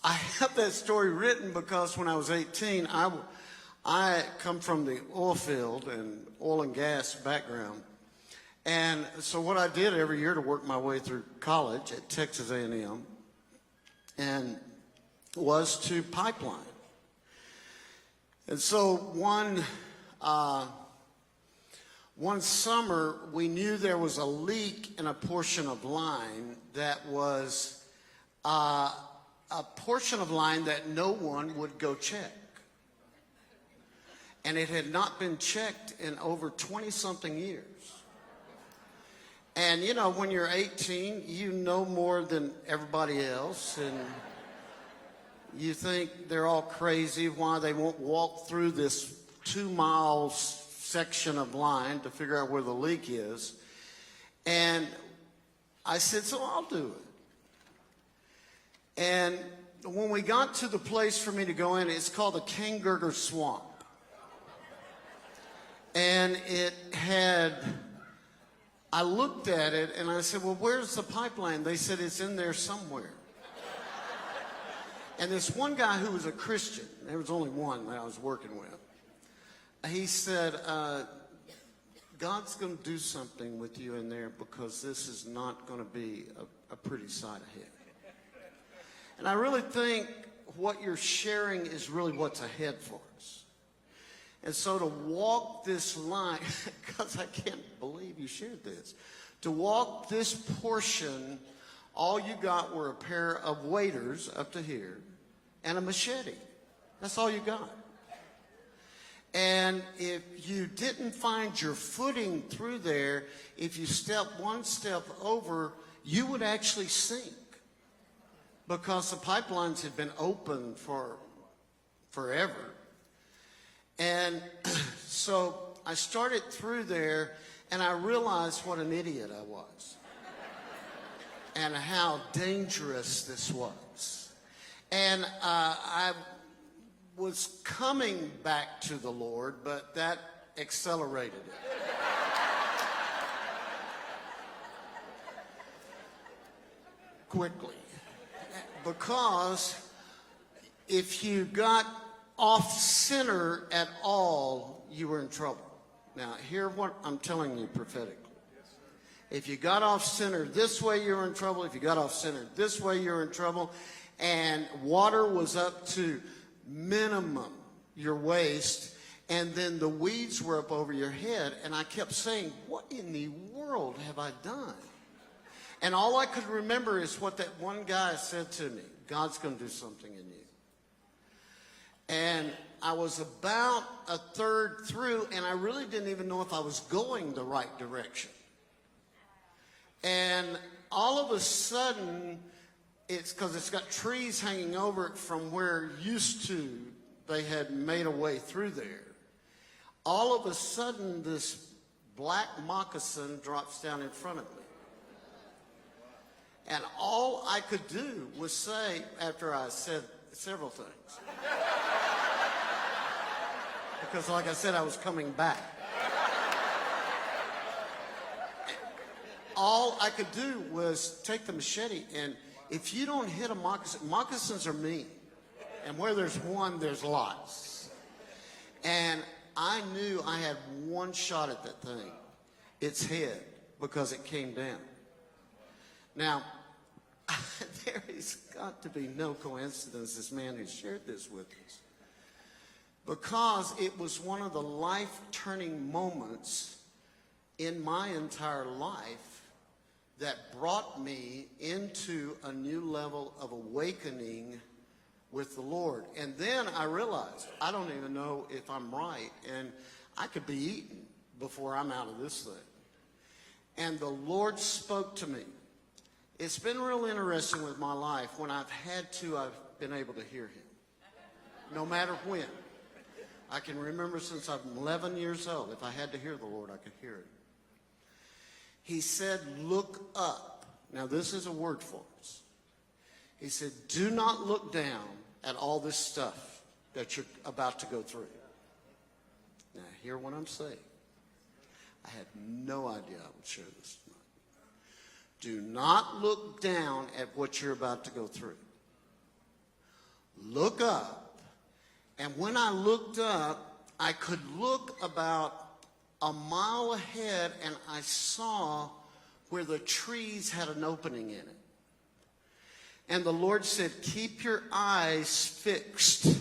I have that story written because when I was 18, I come from the oil field and oil and gas background. And so what I did every year to work my way through college at Texas A&M and was to pipeline. And so one summer, we knew there was a leak in a portion of line that was a portion of line that no one would go check. And it had not been checked in over 20-something years. And, you know, when you're 18, you know more than everybody else. And you think they're all crazy why they won't walk through this 2-mile section of line to figure out where the leak is. And I said, so I'll do it. And when we got to the place for me to go in, it's called the Kangurger Swamp. And I looked at it and I said, well, where's the pipeline? They said, it's in there somewhere. And this one guy who was a Christian, there was only one that I was working with, he said, God's going to do something with you in there because this is not going to be a pretty sight ahead. And I really think what you're sharing is really what's ahead for us. And so to walk this line, because I can't believe you shared this, to walk this portion, all you got were a pair of waders up to here and a machete. That's all you got. And if you didn't find your footing through there, if you step one step over, you would actually sink because the pipelines had been open for forever. And so I started through there, and I realized what an idiot I was and how dangerous this was. And I was coming back to the Lord, but that accelerated it. Quickly. Because if you got off center at all, you were in trouble. Now, hear what I'm telling you prophetically. If you got off center this way, you were in trouble. If you got off center this way, you were in trouble. And water was up to minimum your waist, and then the weeds were up over your head. And I kept saying, what in the world have I done? And all I could remember is what that one guy said to me: God's going to do something in you. And I was about a third through, and I really didn't even know if I was going the right direction. And all of a sudden, it's because it's got trees hanging over it from where used to they had made a way through there. All of a sudden, this black moccasin drops down in front of me. And all I could do was say, after I said several things, because like I said, I was coming back. All I could do was take the machete, and if you don't hit a moccasin, moccasins are mean. And where there's one, there's lots. And I knew I had one shot at that thing, its head, because it came down. Now, there has got to be no coincidence, this man who shared this with us, because it was one of the life-turning moments in my entire life that brought me into a new level of awakening with the Lord. And then I realized, I don't even know if I'm right, and I could be eaten before I'm out of this thing. And the Lord spoke to me. It's been real interesting with my life. When I've had to, I've been able to hear him. No matter when. I can remember since I'm 11 years old, if I had to hear the Lord, I could hear him. He said, look up. Now, this is a word for us. He said, do not look down at all this stuff that you're about to go through. Now, hear what I'm saying. I had no idea I would share this tonight. Do not look down at what you're about to go through. look up. And when I looked up, I could look about a mile ahead, and I saw where the trees had an opening in it. And the Lord said, keep your eyes fixed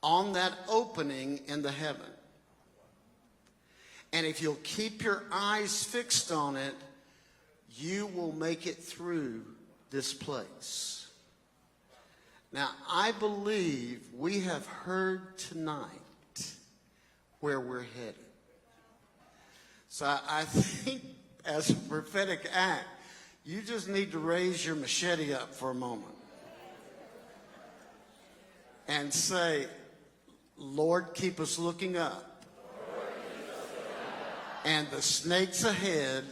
on that opening in the heaven. And if you'll keep your eyes fixed on it, you will make it through this place. Now, I believe we have heard tonight where we're headed. So I think as a prophetic act, you just need to raise your machete up for a moment and say, Lord, keep us looking up. And the snakes ahead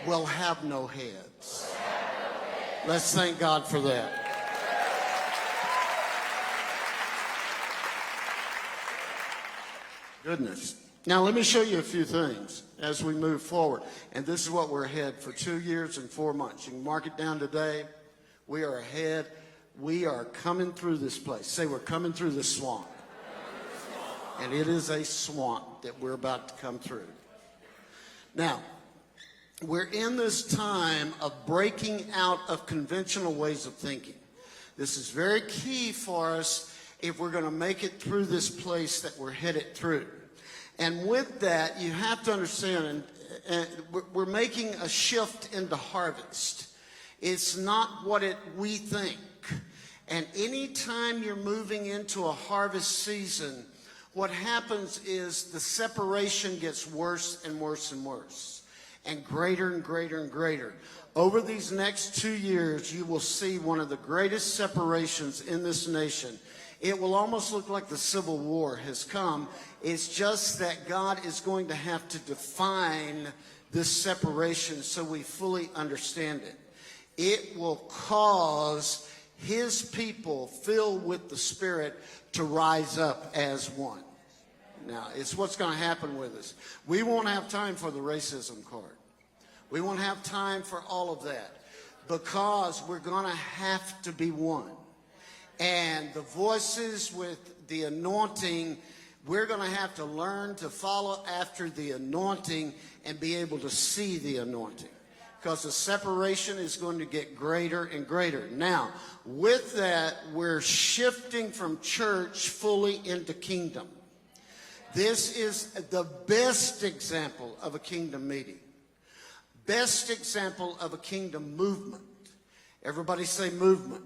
will have no heads. Let's thank God for that. Goodness. Now let me show you a few things as we move forward. And this is what we're ahead for 2 years and 4 months. You can mark it down today. We are ahead. We are coming through this place. Say, we're coming through this swamp. And it is a swamp that we're about to come through. Now, we're in this time of breaking out of conventional ways of thinking. This is very key for us if we're going to make it through this place that we're headed through. And with that, you have to understand, and we're making a shift into harvest. It's not what we think. And anytime you're moving into a harvest season, what happens is the separation gets worse and worse and worse, and greater and greater and greater. Over these next 2 years, you will see one of the greatest separations in this nation. It will almost look like the Civil War has come. It's just that God is going to have to define this separation so we fully understand it. It will cause his people filled with the Spirit to rise up as one. Now, it's what's going to happen with us. We won't have time for the racism card. We won't have time for all of that because we're going to have to be one. And the voices with the anointing, we're going to have to learn to follow after the anointing and be able to see the anointing. Because the separation is going to get greater and greater. Now, with that, we're shifting from church fully into kingdom. This is the best example of a kingdom meeting. Best example of a kingdom movement. Everybody say movement.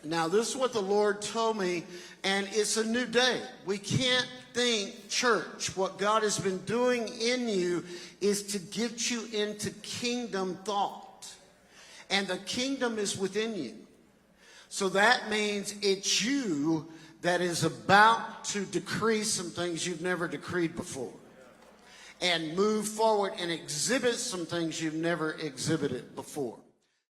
Now, this is what the Lord told me, and it's a new day. We can't think church. What God has been doing in you is to get you into kingdom thought. And the kingdom is within you. So that means it's you that is about to decree some things you've never decreed before. And move forward and exhibit some things you've never exhibited before.